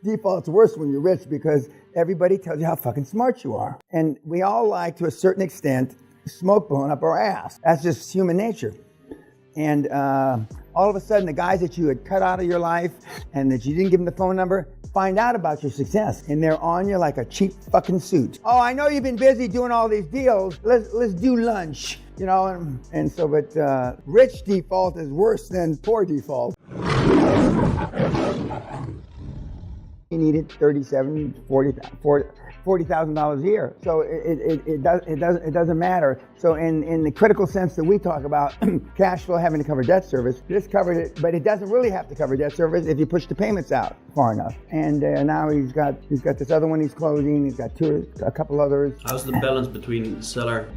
default's worse when you're rich because everybody tells you how fucking smart you are. And we all like, to a certain extent, smoke blowing up our ass. That's just human nature. And all of a sudden, the guys that you had cut out of your life and that you didn't give them the phone number find out about your success. And they're on you like a cheap fucking suit. Oh, I know you've been busy doing all these deals. Let's do lunch. You know, and so, but rich default is worse than poor default. You needed $40,000 a year. So it doesn't matter. So in the critical sense that we talk about cash flow having to cover debt service, this covered it, but it doesn't really have to cover debt service if you push the payments out far enough. And now he's got this other one he's closing. He's got a couple others. How's the balance between seller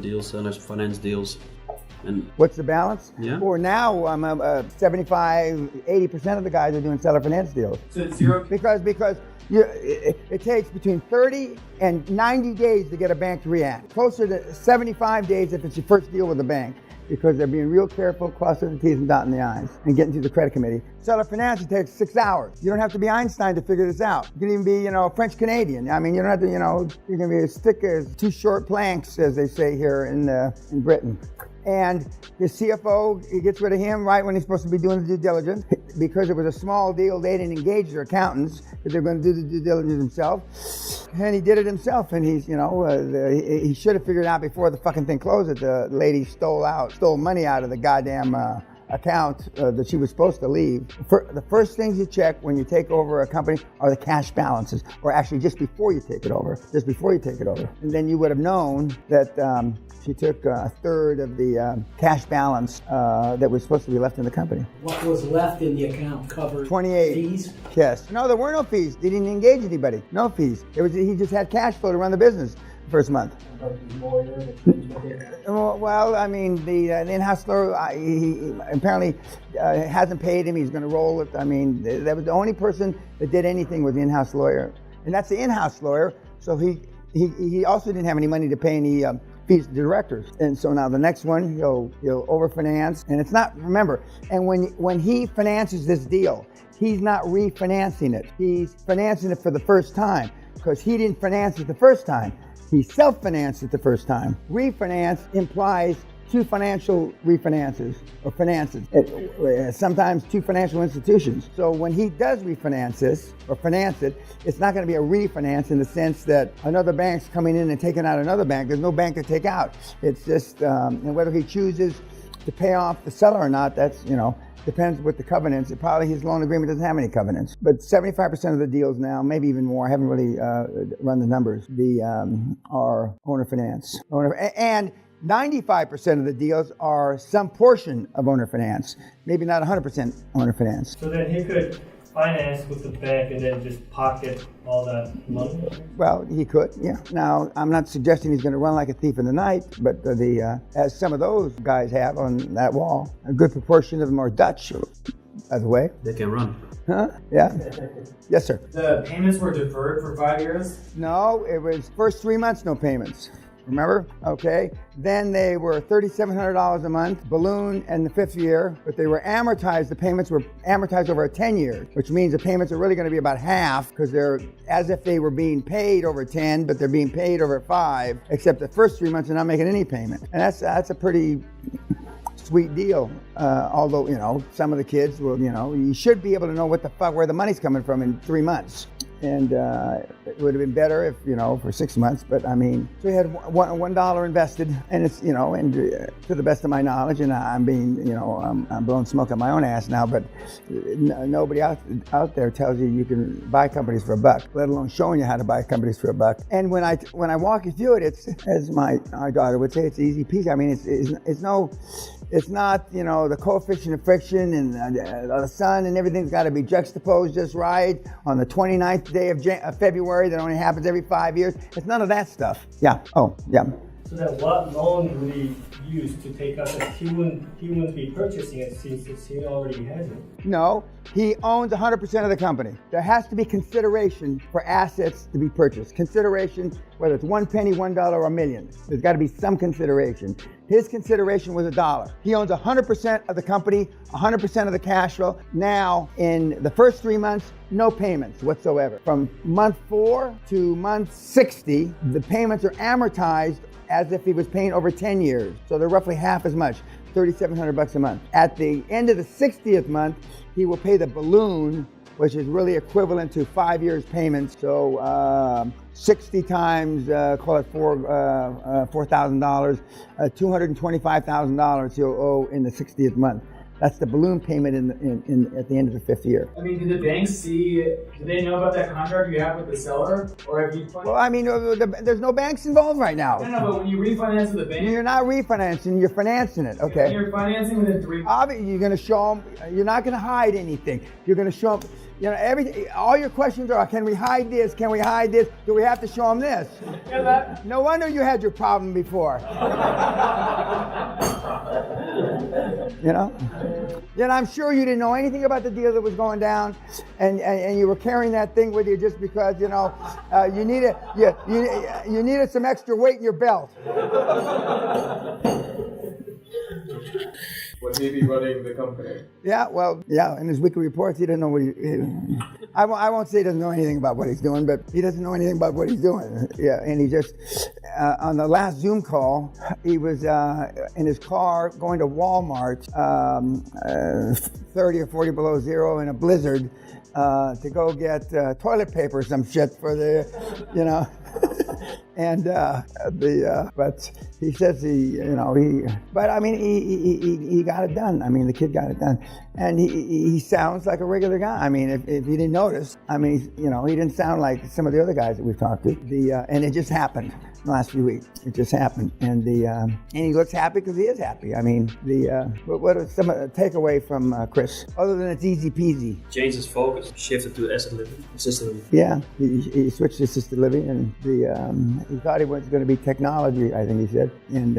deals, sellers finance deals? And what's the balance? Yeah. Or now 75-80% of the guys are doing seller finance deals. So it's zero? Because it takes between 30 and 90 days to get a bank to react. Closer to 75 days if it's your first deal with a bank, because they're being real careful, crossing the T's and dotting the I's, and getting through the credit committee. Seller finance, it takes 6 hours. You don't have to be Einstein to figure this out. You can even be, French Canadian. I mean, you don't have to, you can be as thick as 2 short planks, as they say here in Britain. And the CFO, he gets rid of him right when he's supposed to be doing the due diligence. Because it was a small deal, they didn't engage their accountants because they were going to do the due diligence himself. And he did it himself. And he's, he should have figured out before the fucking thing closed that the lady stole money out of the goddamn account that she was supposed to leave. The first things you check when you take over a company are the cash balances, or actually just before you take it over. And then you would have known that she took a third of the cash balance that was supposed to be left in the company. What was left in the account covered 28 fees? Yes. No, there were no fees. They didn't engage anybody. No fees. He just had cash flow to run the business the first month. Well, I mean, the in-house lawyer, he apparently hasn't paid him. He's going to roll it. I mean, that was the only person that did anything with the in-house lawyer. And that's the in-house lawyer. So he also didn't have any money to pay any fees to directors. And so now the next one, he'll overfinance. And it's not, remember, and when he finances this deal, he's not refinancing it. He's financing it for the first time because he didn't finance it the first time. He self-financed it the first time. Refinance implies 2 financial refinances or finances, sometimes 2 financial institutions. So when he does refinance this or finance it, it's not going to be a refinance in the sense that another bank's coming in and taking out another bank. There's no bank to take out. It's just, and whether he chooses to pay off the seller or not, that's, depends with the covenants. Probably his loan agreement doesn't have any covenants. But 75% of the deals now, maybe even more, I haven't really run the numbers, are owner finance. And 95% of the deals are some portion of owner finance, maybe not 100% owner finance. So then he could finance with the bank and then just pocket all that money? Well, he could, yeah. Now, I'm not suggesting he's going to run like a thief in the night, but as some of those guys have on that wall, a good proportion of them are Dutch, by the way. they can run. Huh? Yeah. Yes, sir. The payments were deferred for 5 years? No, it was first 3 months, no payments. Remember? Okay. Then they were $3,700 a month, balloon in the 5th year, but they were amortized. The payments were amortized over 10 years, which means the payments are really going to be about half because they're as if they were being paid over 10, but they're being paid over 5, except the first 3 months they're not making any payment. And that's a pretty sweet deal. Although, some of the kids will, you should be able to know where the money's coming from in 3 months. And it would have been better if, for 6 months. But I mean, so we had $1 invested, and it's, and to the best of my knowledge, and I'm being, I'm blowing smoke up my own ass now, but nobody out there tells you can buy companies for $1, let alone showing you how to buy companies for $1. And when I walk you through it, it's, as my daughter would say, it's easy peasy. I mean, it's not, the coefficient of friction and the sun and everything's got to be juxtaposed just right on the 29th day of February that only happens every 5 years. It's none of that stuff. Yeah. Oh, yeah. So then what loan would he use to take out that he wouldn't be purchasing it since he already has it? No, he owns 100% of the company. There has to be consideration for assets to be purchased. Consideration, whether it's 1 penny, $1, or $1 million. There's got to be some consideration. His consideration was $1. He owns 100% of the company, 100% of the cash flow. Now, in the first 3 months, no payments whatsoever. From month 4 to month 60, the payments are amortized as if he was paying over 10 years. So they're roughly half as much, $3,700 a month. At the end of the 60th month, he will pay the balloon, which is really equivalent to 5 years payments. So 60 times, call it $4,000, $225,000 he'll owe in the 60th month. That's the balloon payment at the end of the 5th year. I mean, did the banks do they know about that contract you have with the seller? Or have you... Well, I mean, there's no banks involved right now. No, but when you refinance with the bank... You're not refinancing, you're financing it, okay? When you're financing within 3 months... Obviously, you're going to show them, you're not going to hide anything. You're going to show them, you know, everything. All your questions are, can we hide this? Can we hide this? Do we have to show them this? Yeah, No wonder you had your problem before. You know? Then I'm sure you didn't know anything about the deal that was going down, and you were carrying that thing with you just because, you know, you needed some extra weight in your belt. Would he be running the company? Yeah, well, yeah, in his weekly reports, he doesn't know what I won't say he doesn't know anything about what he's doing, but he doesn't know anything about what he's doing. Yeah, and he just, on the last Zoom call, he was in his car going to Walmart, 30 or 40 below zero in a blizzard, to go get toilet paper or some shit for the, you know. And but he says he got it done. I mean, the kid got it done, and he sounds like a regular guy. I mean, if you didn't notice, I mean, you know, he didn't sound like some of the other guys that we've talked to. And it just happened in the last few weeks. It just happened, and he looks happy because he is happy. I mean, what is some takeaway from Chris, other than it's easy peasy? Changed his focus, shifted to assisted living. Yeah, he switched to assisted living, and he thought he was going to be technology, I think he said. And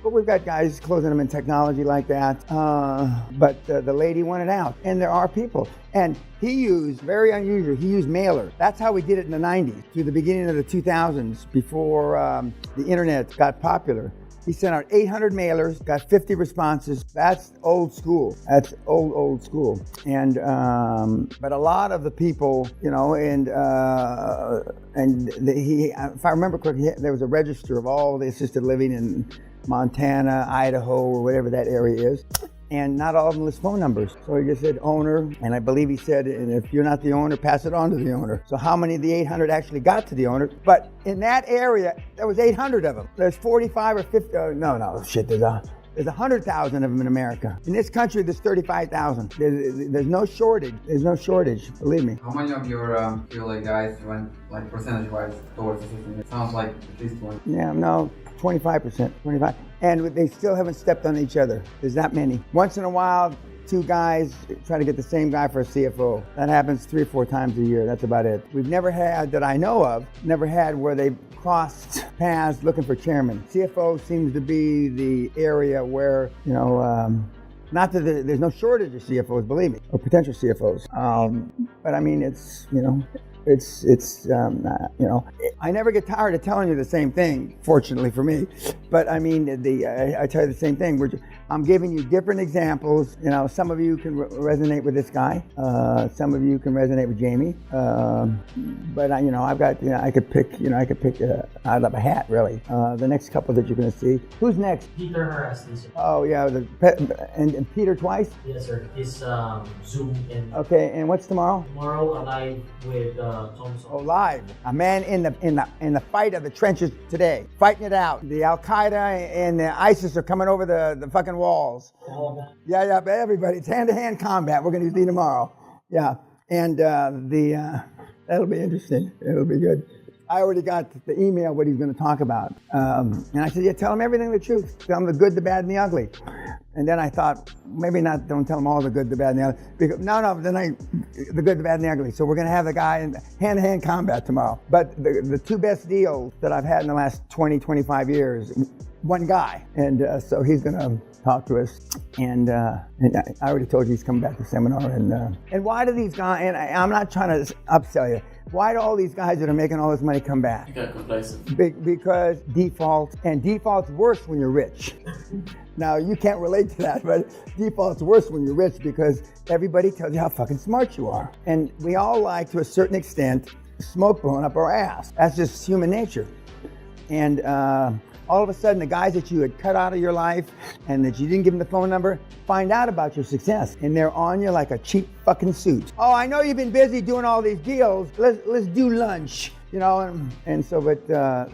but we've got guys closing them in technology like that. But the lady wanted out, and there are people. And he used, very unusual, he used mailer. That's how we did it in the 90s, through the beginning of the 2000s, before the internet got popular. He sent out 800 mailers, got 50 responses. That's old school. That's old school. And but a lot of the people, you know, and if I remember correctly, there was a register of all the assisted living in Montana, Idaho, or whatever that area is. And not all of them list phone numbers. So he just said owner, and I believe he said, and if you're not the owner, pass it on to the owner. So how many of the 800 actually got to the owner? But in that area, there was 800 of them. There's 45 or 50, there's 100,000 of them in America. In this country, there's 35,000. There's no shortage. There's no shortage, believe me. How many of your guys went, like, percentage-wise towards the system? It sounds like at least one. Yeah, no, 25%, 25. And they still haven't stepped on each other. There's that many. Once in a while, two guys try to get the same guy for a CFO. That happens 3 or 4 times a year. That's about it. We've never had, that I know of, where they crossed paths looking for chairman. CFO seems to be the area where, you know, not that there's no shortage of CFOs, believe me, or potential CFOs. But I mean, it's, you know, you know, I never get tired of telling you the same thing, fortunately for me. But I mean, I tell you the same thing. I'm giving you different examples. You know, some of you can resonate with this guy. Some of you can resonate with Jamie. But you know, I've got, you know, I could pick out of a hat, really. The next couple that you're going to see. Who's next? Peter Harrison. Oh yeah, and Peter twice. Yes, sir. He's Zoom in. Okay, and what's tomorrow? Tomorrow, live with Thompson. Oh, live. A man in the fight of the trenches today, fighting it out. The Al Qaeda and the ISIS are coming over the fucking walls. Yeah, but everybody, it's hand-to-hand combat. We're going to see tomorrow. Yeah, and that'll be interesting. It'll be good. I already got the email what he's going to talk about. And I said, yeah, tell him everything the truth. Tell him the good, the bad, and the ugly. And then I thought, maybe not, don't tell him all the good, the bad, and the ugly. Because, the good, the bad, and the ugly. So we're going to have the guy in hand-to-hand combat tomorrow. But the two best deals that I've had in the last 20, 25 years, one guy. And so he's going to talk to us. And I already told you he's coming back to the seminar. And why do these guys, and I'm not trying to upsell you, why do all these guys that are making all this money come back? You got complacent. Because default's worse when you're rich. Now, you can't relate to that, but default's worse when you're rich because everybody tells you how fucking smart you are. And we all like, to a certain extent, smoke blowing up our ass. That's just human nature. And all of a sudden, the guys that you had cut out of your life and that you didn't give them the phone number find out about your success, and they're on you like a cheap fucking suit. Oh, I know you've been busy doing all these deals. Let's do lunch, you know. And so, but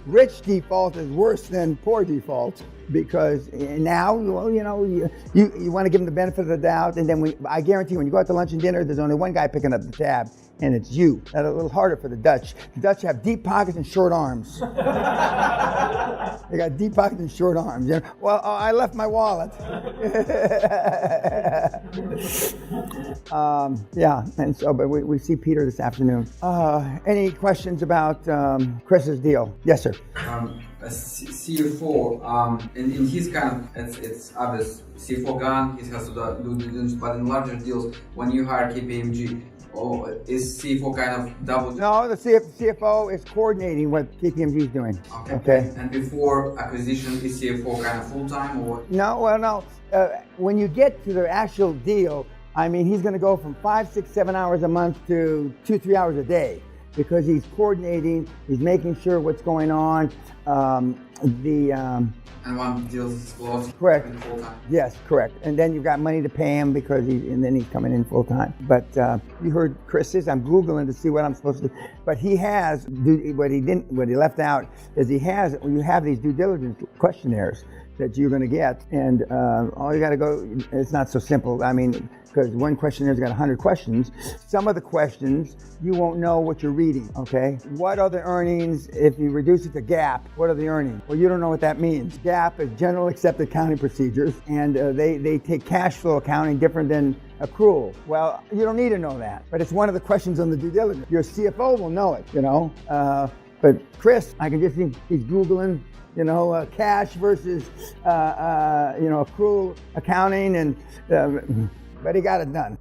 rich default is worse than poor default because now, you know, you want to give them the benefit of the doubt, and then I guarantee when you go out to lunch and dinner, there's only one guy picking up the tab, and it's you. That's a little harder for the Dutch. The Dutch have deep pockets and short arms. They got deep pockets and short arms. You know? Well, I left my wallet. Yeah, and so, but we see Peter this afternoon. Any questions about Chris's deal? Yes, sir. CFO, in his kind of, it's obvious, CFO gone, he has to do diligence, but in larger deals, when you hire KPMG, is CFO kind of double? No, the CFO is coordinating what KPMG is doing. Okay. And before acquisition, is CFO kind of full-time or? No, well, no. When you get to the actual deal, I mean, he's going to go from 5, 6, 7 hours a month to 2, 3 hours a day because he's coordinating, he's making sure what's going on. And one deal is closed. Correct. Full-time. Yes, correct. And then you've got money to pay him because then he's coming in full-time. But you heard Chris's. I'm Googling to see what I'm supposed to do. But he has, what he left out is you have these due diligence questionnaires that you're going to get. And all you got to go, it's not so simple. I mean, because one questionnaire has got 100 questions. Some of the questions, you won't know what you're reading, okay? What are the earnings? If you reduce it to GAAP, what are the earnings? Well, you don't know what that means. GAAP is General Accepted Accounting Procedures, and they take cash flow accounting different than accrual. Well, you don't need to know that, but it's one of the questions on the due diligence. Your CFO will know it, you know? But Chris, I can just see he's Googling, you know, cash versus, accrual accounting, and but he got it done.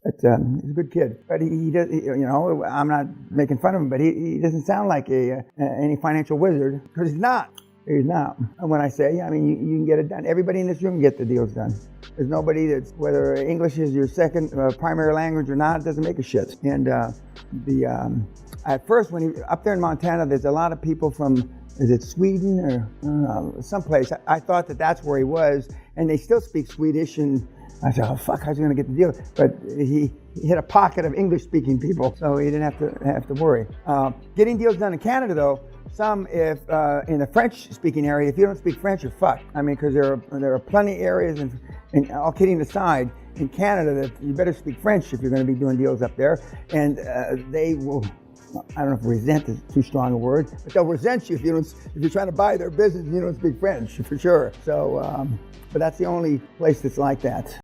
But he's a good kid. But he does, you know, I'm not making fun of him, but he doesn't sound like any financial wizard because he's not. He's not. And when I say, I mean, you can get it done. Everybody in this room can get the deals done. There's nobody that's, whether English is your second primary language or not, it doesn't make a shit. And at first, when he up there in Montana, there's a lot of people from, is it Sweden or someplace? I thought that's where he was, and they still speak Swedish, and I said, oh fuck, how's he gonna get the deal? But he hit a pocket of English-speaking people, so he didn't have to worry. Getting deals done in Canada, though, if in the French-speaking area, if you don't speak French, you're fucked. I mean, because there are plenty of areas, and all kidding aside, in Canada, that you better speak French if you're going to be doing deals up there, and they will. I don't know if resent is too strong a word, but they'll resent you if you're trying to buy their business and you don't speak French, for sure. So, but that's the only place that's like that.